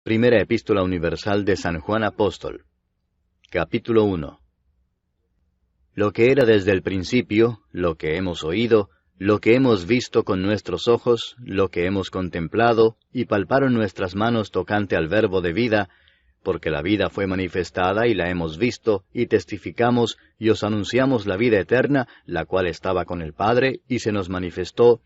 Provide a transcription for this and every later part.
Primera Epístola Universal de San Juan Apóstol. Capítulo 1. Lo que era desde el principio, lo que hemos oído, lo que hemos visto con nuestros ojos, lo que hemos contemplado, y palparon nuestras manos tocante al Verbo de vida, porque la vida fue manifestada y la hemos visto, y testificamos, y os anunciamos la vida eterna, la cual estaba con el Padre, y se nos manifestó.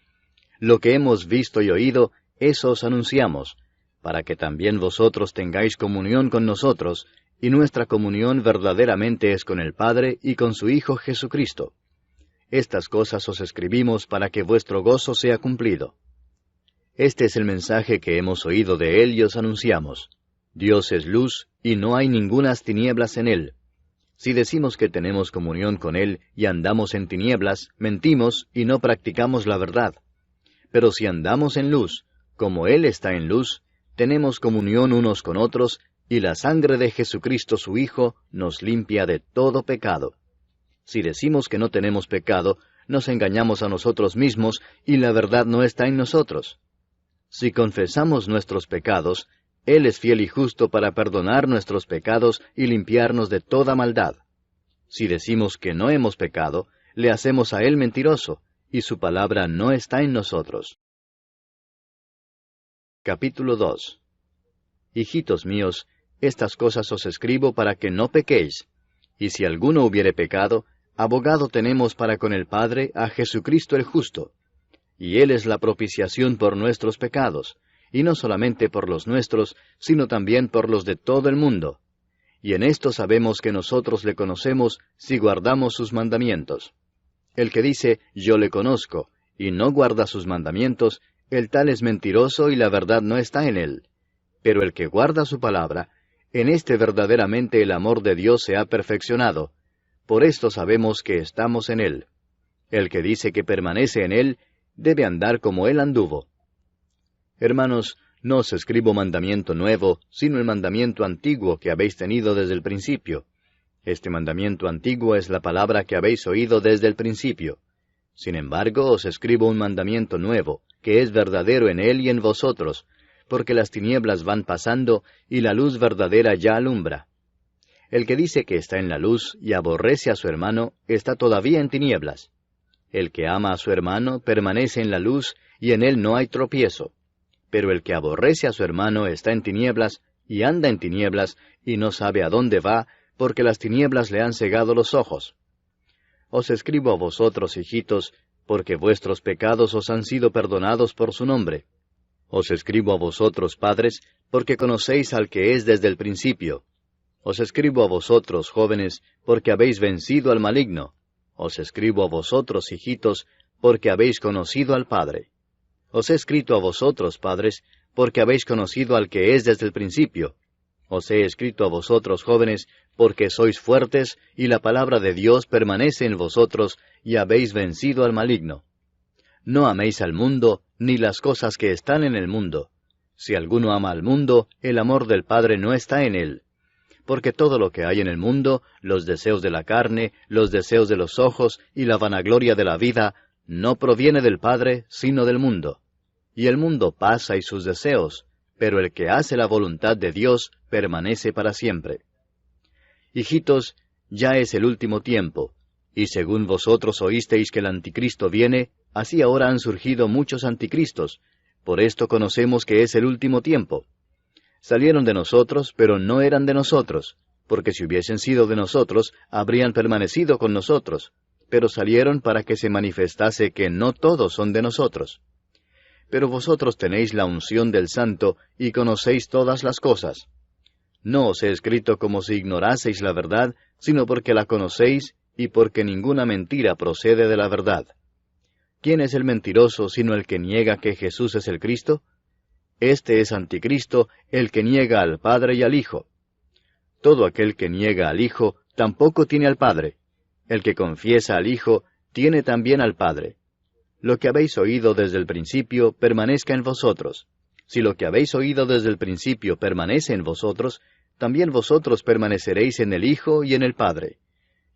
Lo que hemos visto y oído, eso os anunciamos, para que también vosotros tengáis comunión con nosotros, y nuestra comunión verdaderamente es con el Padre y con su Hijo Jesucristo. Estas cosas os escribimos para que vuestro gozo sea cumplido. Este es el mensaje que hemos oído de Él y os anunciamos. Dios es luz, y no hay ningunas tinieblas en Él. Si decimos que tenemos comunión con Él y andamos en tinieblas, mentimos y no practicamos la verdad. Pero si andamos en luz, como Él está en luz, tenemos comunión unos con otros, y la sangre de Jesucristo su Hijo nos limpia de todo pecado. Si decimos que no tenemos pecado, nos engañamos a nosotros mismos, y la verdad no está en nosotros. Si confesamos nuestros pecados, Él es fiel y justo para perdonar nuestros pecados y limpiarnos de toda maldad. Si decimos que no hemos pecado, le hacemos a Él mentiroso, y su palabra no está en nosotros. Capítulo 2. Hijitos míos, estas cosas os escribo para que no pequéis. Y si alguno hubiere pecado, abogado tenemos para con el Padre a Jesucristo el justo. Y Él es la propiciación por nuestros pecados, y no solamente por los nuestros, sino también por los de todo el mundo. Y en esto sabemos que nosotros le conocemos si guardamos sus mandamientos. El que dice, yo le conozco, y no guarda sus mandamientos, el tal es mentiroso y la verdad no está en él. Pero el que guarda su palabra, en éste verdaderamente el amor de Dios se ha perfeccionado. Por esto sabemos que estamos en él. El que dice que permanece en él, debe andar como él anduvo. Hermanos, no os escribo mandamiento nuevo, sino el mandamiento antiguo que habéis tenido desde el principio. Este mandamiento antiguo es la palabra que habéis oído desde el principio. Sin embargo, os escribo un mandamiento nuevo, que es verdadero en él y en vosotros, porque las tinieblas van pasando y la luz verdadera ya alumbra. El que dice que está en la luz y aborrece a su hermano, está todavía en tinieblas. El que ama a su hermano permanece en la luz y en él no hay tropiezo. Pero el que aborrece a su hermano está en tinieblas y anda en tinieblas y no sabe a dónde va, porque las tinieblas le han cegado los ojos. Os escribo a vosotros, hijitos, porque vuestros pecados os han sido perdonados por su nombre. Os escribo a vosotros, padres, porque conocéis al que es desde el principio. Os escribo a vosotros, jóvenes, porque habéis vencido al maligno. Os escribo a vosotros, hijitos, porque habéis conocido al Padre. Os he escrito a vosotros, padres, porque habéis conocido al que es desde el principio. Os he escrito a vosotros, jóvenes, porque sois fuertes, y la palabra de Dios permanece en vosotros, y habéis vencido al maligno. No améis al mundo, ni las cosas que están en el mundo. Si alguno ama al mundo, el amor del Padre no está en él. Porque todo lo que hay en el mundo, los deseos de la carne, los deseos de los ojos, y la vanagloria de la vida, no proviene del Padre, sino del mundo. Y el mundo pasa y sus deseos, pero el que hace la voluntad de Dios permanece para siempre. Hijitos, ya es el último tiempo, y según vosotros oísteis que el anticristo viene, así ahora han surgido muchos anticristos. Por esto conocemos que es el último tiempo. Salieron de nosotros, pero no eran de nosotros, porque si hubiesen sido de nosotros, habrían permanecido con nosotros. Pero salieron para que se manifestase que no todos son de nosotros. Pero vosotros tenéis la unción del Santo, y conocéis todas las cosas. No os he escrito como si ignoraseis la verdad, sino porque la conocéis, y porque ninguna mentira procede de la verdad. ¿Quién es el mentiroso sino el que niega que Jesús es el Cristo? Este es anticristo, el que niega al Padre y al Hijo. Todo aquel que niega al Hijo, tampoco tiene al Padre. El que confiesa al Hijo, tiene también al Padre. Lo que habéis oído desde el principio, permanezca en vosotros. Si lo que habéis oído desde el principio permanece en vosotros, también vosotros permaneceréis en el Hijo y en el Padre.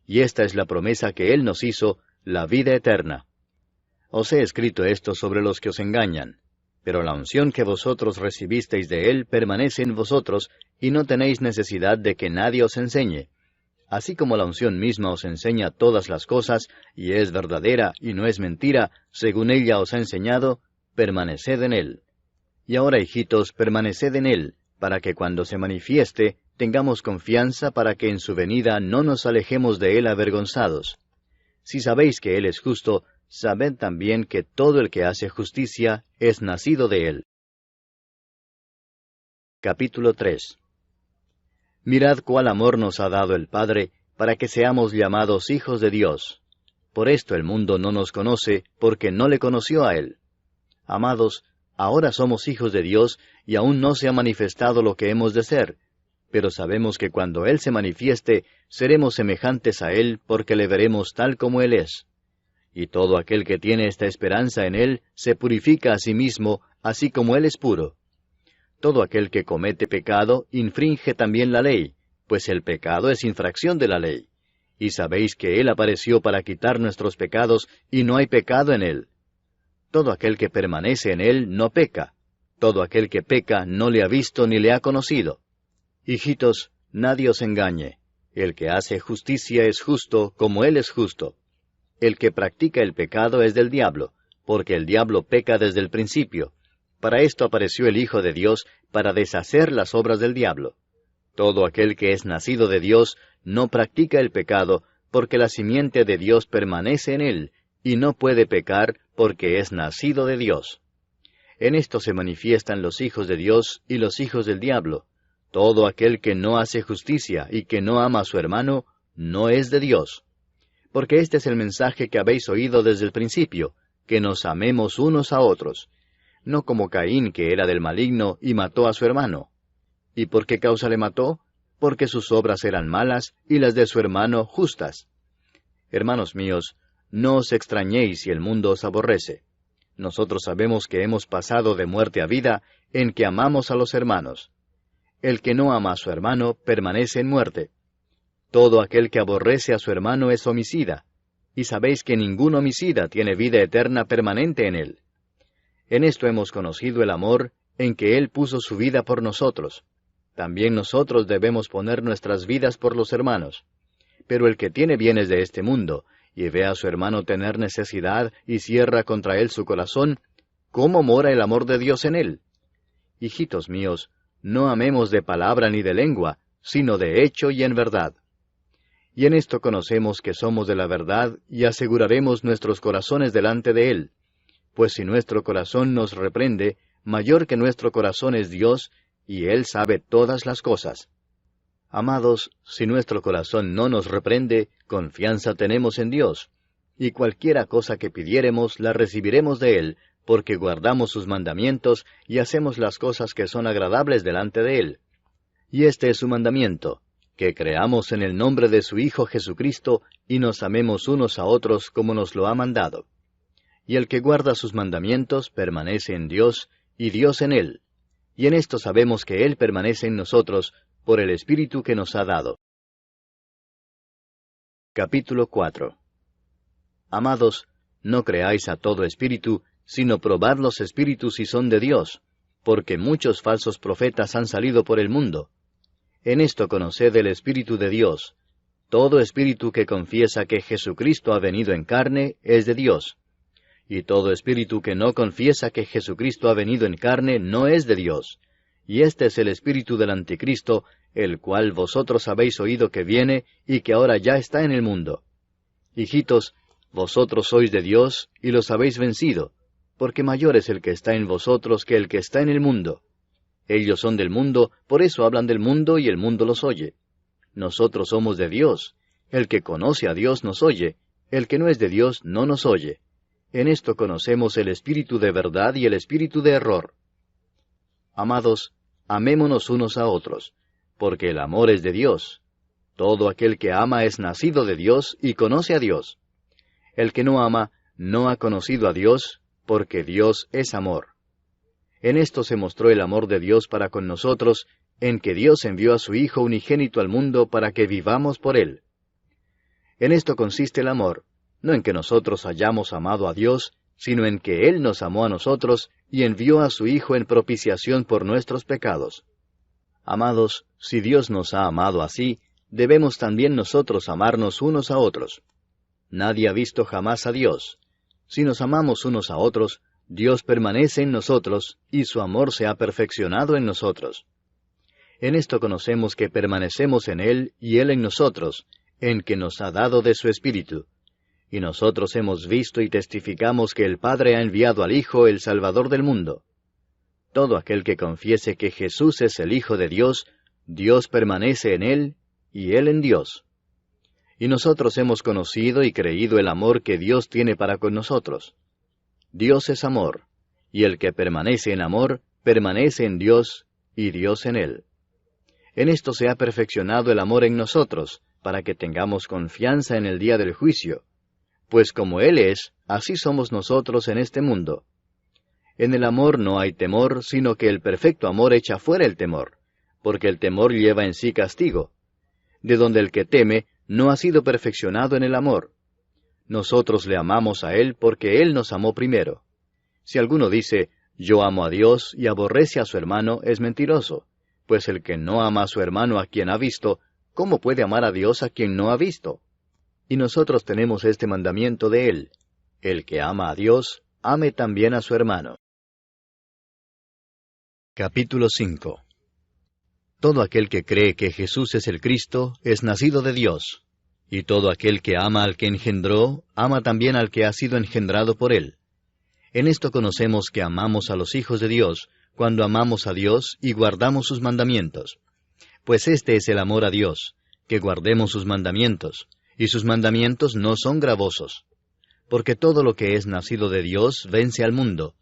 Y esta es la promesa que Él nos hizo, la vida eterna. Os he escrito esto sobre los que os engañan. Pero la unción que vosotros recibisteis de Él permanece en vosotros, y no tenéis necesidad de que nadie os enseñe. Así como la unción misma os enseña todas las cosas, y es verdadera y no es mentira, según ella os ha enseñado, permaneced en Él. Y ahora, hijitos, permaneced en Él, para que cuando se manifieste, tengamos confianza para que en su venida no nos alejemos de Él avergonzados. Si sabéis que Él es justo, sabed también que todo el que hace justicia es nacido de Él. Capítulo 3. Mirad cuál amor nos ha dado el Padre, para que seamos llamados hijos de Dios. Por esto el mundo no nos conoce, porque no le conoció a Él. Amados, ahora somos hijos de Dios, y aún no se ha manifestado lo que hemos de ser. Pero sabemos que cuando Él se manifieste, seremos semejantes a Él, porque le veremos tal como Él es. Y todo aquel que tiene esta esperanza en Él, se purifica a sí mismo, así como Él es puro. Todo aquel que comete pecado, infringe también la ley, pues el pecado es infracción de la ley. Y sabéis que Él apareció para quitar nuestros pecados, y no hay pecado en Él. Todo aquel que permanece en Él no peca. Todo aquel que peca no le ha visto ni le ha conocido. Hijitos, nadie os engañe. El que hace justicia es justo, como Él es justo. El que practica el pecado es del diablo, porque el diablo peca desde el principio. Para esto apareció el Hijo de Dios, para deshacer las obras del diablo. Todo aquel que es nacido de Dios no practica el pecado, porque la simiente de Dios permanece en él, y no puede pecar, porque es nacido de Dios. En esto se manifiestan los hijos de Dios y los hijos del diablo. Todo aquel que no hace justicia y que no ama a su hermano, no es de Dios. Porque este es el mensaje que habéis oído desde el principio, que nos amemos unos a otros. No como Caín, que era del maligno, y mató a su hermano. ¿Y por qué causa le mató? Porque sus obras eran malas, y las de su hermano justas. Hermanos míos, no os extrañéis si el mundo os aborrece. Nosotros sabemos que hemos pasado de muerte a vida, en que amamos a los hermanos. El que no ama a su hermano, permanece en muerte. Todo aquel que aborrece a su hermano es homicida, y sabéis que ningún homicida tiene vida eterna permanente en él. En esto hemos conocido el amor, en que Él puso su vida por nosotros. También nosotros debemos poner nuestras vidas por los hermanos. Pero el que tiene bienes de este mundo, y ve a su hermano tener necesidad, y cierra contra él su corazón, ¿cómo mora el amor de Dios en él? Hijitos míos, no amemos de palabra ni de lengua, sino de hecho y en verdad. Y en esto conocemos que somos de la verdad, y aseguraremos nuestros corazones delante de Él. Pues si nuestro corazón nos reprende, mayor que nuestro corazón es Dios, y Él sabe todas las cosas. Amados, si nuestro corazón no nos reprende, confianza tenemos en Dios, y cualquiera cosa que pidiéremos la recibiremos de Él, porque guardamos sus mandamientos y hacemos las cosas que son agradables delante de Él. Y este es su mandamiento, que creamos en el nombre de su Hijo Jesucristo, y nos amemos unos a otros como nos lo ha mandado. Y el que guarda sus mandamientos permanece en Dios, y Dios en él. Y en esto sabemos que Él permanece en nosotros, por el Espíritu que nos ha dado. Capítulo 4. Amados, no creáis a todo espíritu, sino probad los espíritus si son de Dios, porque muchos falsos profetas han salido por el mundo. En esto conoced el Espíritu de Dios. Todo espíritu que confiesa que Jesucristo ha venido en carne es de Dios. Y todo espíritu que no confiesa que Jesucristo ha venido en carne no es de Dios. Y este es el espíritu del anticristo, el cual vosotros habéis oído que viene y que ahora ya está en el mundo. Hijitos, vosotros sois de Dios y los habéis vencido, porque mayor es el que está en vosotros que el que está en el mundo. Ellos son del mundo, por eso hablan del mundo y el mundo los oye. Nosotros somos de Dios. El que conoce a Dios nos oye, el que no es de Dios no nos oye. En esto conocemos el espíritu de verdad y el espíritu de error. Amados, amémonos unos a otros, porque el amor es de Dios. Todo aquel que ama es nacido de Dios y conoce a Dios. El que no ama no ha conocido a Dios, porque Dios es amor. En esto se mostró el amor de Dios para con nosotros, en que Dios envió a su Hijo unigénito al mundo para que vivamos por Él. En esto consiste el amor, no en que nosotros hayamos amado a Dios, sino en que Él nos amó a nosotros y envió a su Hijo en propiciación por nuestros pecados. Amados, si Dios nos ha amado así, debemos también nosotros amarnos unos a otros. Nadie ha visto jamás a Dios. Si nos amamos unos a otros, Dios permanece en nosotros y su amor se ha perfeccionado en nosotros. En esto conocemos que permanecemos en Él y Él en nosotros, en que nos ha dado de su Espíritu. Y nosotros hemos visto y testificamos que el Padre ha enviado al Hijo, el Salvador del mundo. Todo aquel que confiese que Jesús es el Hijo de Dios, Dios permanece en Él y Él en Dios. Y nosotros hemos conocido y creído el amor que Dios tiene para con nosotros. Dios es amor, y el que permanece en amor, permanece en Dios y Dios en él. En esto se ha perfeccionado el amor en nosotros, para que tengamos confianza en el día del juicio. Pues como Él es, así somos nosotros en este mundo. En el amor no hay temor, sino que el perfecto amor echa fuera el temor, porque el temor lleva en sí castigo, de donde el que teme no ha sido perfeccionado en el amor. Nosotros le amamos a Él porque Él nos amó primero. Si alguno dice, yo amo a Dios y aborrece a su hermano, es mentiroso, pues el que no ama a su hermano a quien ha visto, ¿cómo puede amar a Dios a quien no ha visto? Y nosotros tenemos este mandamiento de Él: el que ama a Dios, ame también a su hermano. Capítulo 5. Todo aquel que cree que Jesús es el Cristo, es nacido de Dios. Y todo aquel que ama al que engendró, ama también al que ha sido engendrado por Él. En esto conocemos que amamos a los hijos de Dios, cuando amamos a Dios y guardamos sus mandamientos. Pues este es el amor a Dios, que guardemos sus mandamientos, y sus mandamientos no son gravosos. Porque todo lo que es nacido de Dios vence al mundo,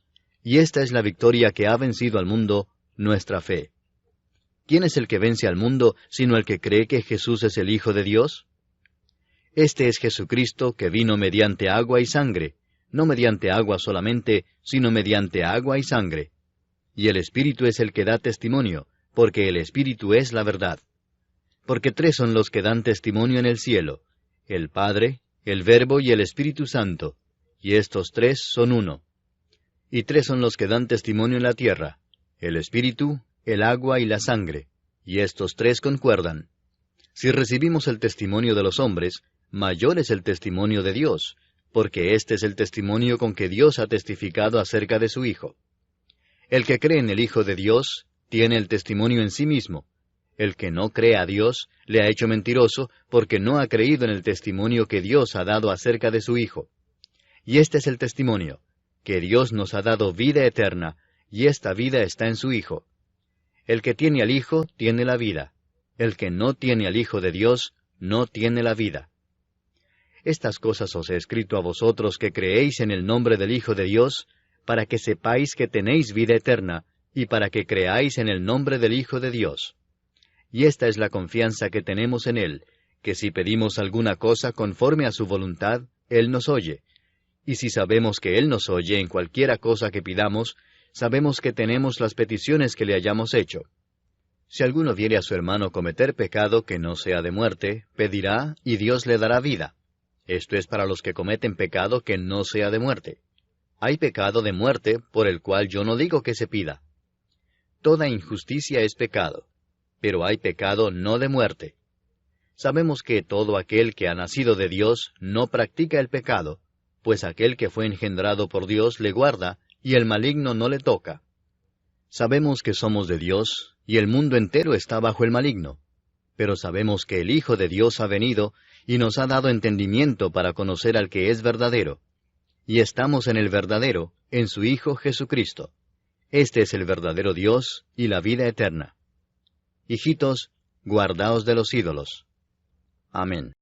y esta es la victoria que ha vencido al mundo, nuestra fe. ¿Quién es el que vence al mundo, sino el que cree que Jesús es el Hijo de Dios? Este es Jesucristo, que vino mediante agua y sangre, no mediante agua solamente, sino mediante agua y sangre. Y el Espíritu es el que da testimonio, porque el Espíritu es la verdad. Porque tres son los que dan testimonio en el cielo: el Padre, el Verbo y el Espíritu Santo, y estos tres son uno. Y tres son los que dan testimonio en la tierra: el Espíritu, el agua y la sangre, y estos tres concuerdan. Si recibimos el testimonio de los hombres, mayor es el testimonio de Dios, porque este es el testimonio con que Dios ha testificado acerca de su Hijo. El que cree en el Hijo de Dios tiene el testimonio en sí mismo. El que no cree a Dios le ha hecho mentiroso, porque no ha creído en el testimonio que Dios ha dado acerca de su Hijo. Y este es el testimonio, que Dios nos ha dado vida eterna, y esta vida está en su Hijo. El que tiene al Hijo tiene la vida. El que no tiene al Hijo de Dios no tiene la vida. Estas cosas os he escrito a vosotros que creéis en el nombre del Hijo de Dios, para que sepáis que tenéis vida eterna, y para que creáis en el nombre del Hijo de Dios. Y esta es la confianza que tenemos en Él, que si pedimos alguna cosa conforme a su voluntad, Él nos oye. Y si sabemos que Él nos oye en cualquiera cosa que pidamos, sabemos que tenemos las peticiones que le hayamos hecho. Si alguno viere a su hermano cometer pecado que no sea de muerte, pedirá, y Dios le dará vida. Esto es para los que cometen pecado que no sea de muerte. Hay pecado de muerte, por el cual yo no digo que se pida. Toda injusticia es pecado, pero hay pecado no de muerte. Sabemos que todo aquel que ha nacido de Dios no practica el pecado, pues aquel que fue engendrado por Dios le guarda, y el maligno no le toca. Sabemos que somos de Dios, y el mundo entero está bajo el maligno. Pero sabemos que el Hijo de Dios ha venido, y nos ha dado entendimiento para conocer al que es verdadero. Y estamos en el verdadero, en su Hijo Jesucristo. Este es el verdadero Dios y la vida eterna. Hijitos, guardaos de los ídolos. Amén.